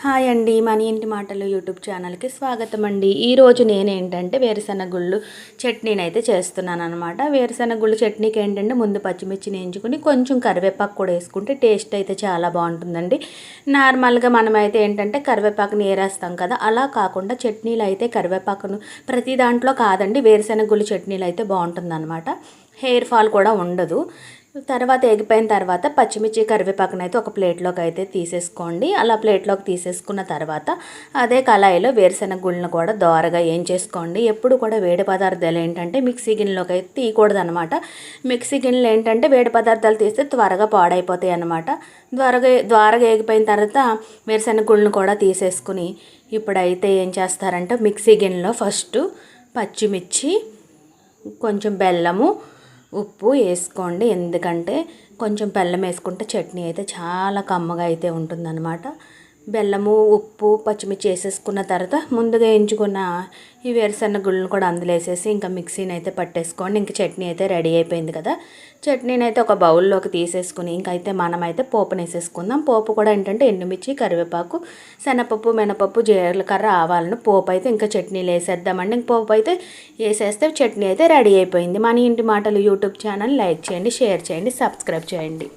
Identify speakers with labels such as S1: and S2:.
S1: Hi అండి, మన ఇంటి మాటలు యూట్యూబ్ ఛానల్కి స్వాగతం అండి. ఈరోజు నేనేంటంటే వేరుశెనగ గుళ్ళు చట్నీని అయితే చేస్తున్నాను అనమాట. వేరుశెనగ గుళ్ళు చట్నీకి ఏంటంటే ముందు పచ్చిమిర్చిని వేయించుకుని కొంచెం కరివేపాకు కూడా వేసుకుంటే టేస్ట్ అయితే చాలా బాగుంటుందండి. నార్మల్గా మనమైతే ఏంటంటే కరివేపాకుని ఏరేస్తాం కదా, అలా కాకుండా చట్నీలు అయితే కరివేపాకును ప్రతి దాంట్లో కాదండి, వేరుశెనగ గుళ్ళు చట్నీలు అయితే బాగుంటుందన్నమాట. హెయిర్ ఫాల్ కూడా ఉండదు. తర్వాత ఎగిపోయిన తర్వాత పచ్చిమిర్చి కరివేపాకును అయితే ఒక ప్లేట్లోకి అయితే తీసేసుకోండి. అలా ప్లేట్లోకి తీసేసుకున్న తర్వాత అదే కళాయిలో వేరుశెనగ గుళ్ళను కూడా దోరగా ఏం చేసుకోండి. ఎప్పుడు కూడా వేడి పదార్థాలు ఏంటంటే మిక్సీ గిన్నెలోకి అయితే తీయకూడదు అనమాట. మిక్సీ గిన్నెలు ఏంటంటే వేడి పదార్థాలు తీస్తే త్వరగా పాడైపోతాయి అనమాట. ద్వారగా ఎగిపోయిన తర్వాత వేరుశెనగ గుళ్ళను కూడా తీసేసుకుని ఇప్పుడైతే ఏం చేస్తారంటే మిక్సీ గిన్నెలో ఫస్ట్ పచ్చిమిర్చి, కొంచెం బెల్లము, ఉప్పు వేసుకోండి. ఎందుకంటే కొంచెం బెల్లం వేసుకుంటే చట్నీ అయితే చాలా కమ్మగా అయితే ఉంటుందన్నమాట. బెల్లము, ఉప్పు, పచ్చిమిర్చి వేసేసుకున్న తర్వాత ముందుగా ఎంచుకున్న ఈ వేరుశెనగ గుళ్ళను కూడా అందులో వేసేసి ఇంకా మిక్సీని అయితే పట్టేసుకోండి. ఇంక చట్నీ అయితే రెడీ అయిపోయింది కదా. చట్నీని అయితే ఒక బౌల్లోకి తీసేసుకుని ఇంకైతే మనమైతే పోపుని వేసేసుకుందాం. పోపు కూడా ఏంటంటే ఎండుమిర్చి, కరివేపాకు, శనగపప్పు, మినపప్పు, జీలకర్ర, ఆవాలను పోపు అయితే ఇంకా చట్నీలు వేసేద్దామండి. ఇంక పోపు అయితే వేసేస్తే చట్నీ అయితే రెడీ అయిపోయింది. మన ఇంటి మాటలు యూట్యూబ్ ఛానల్ లైక్ చేయండి, షేర్ చేయండి, సబ్స్క్రైబ్ చేయండి.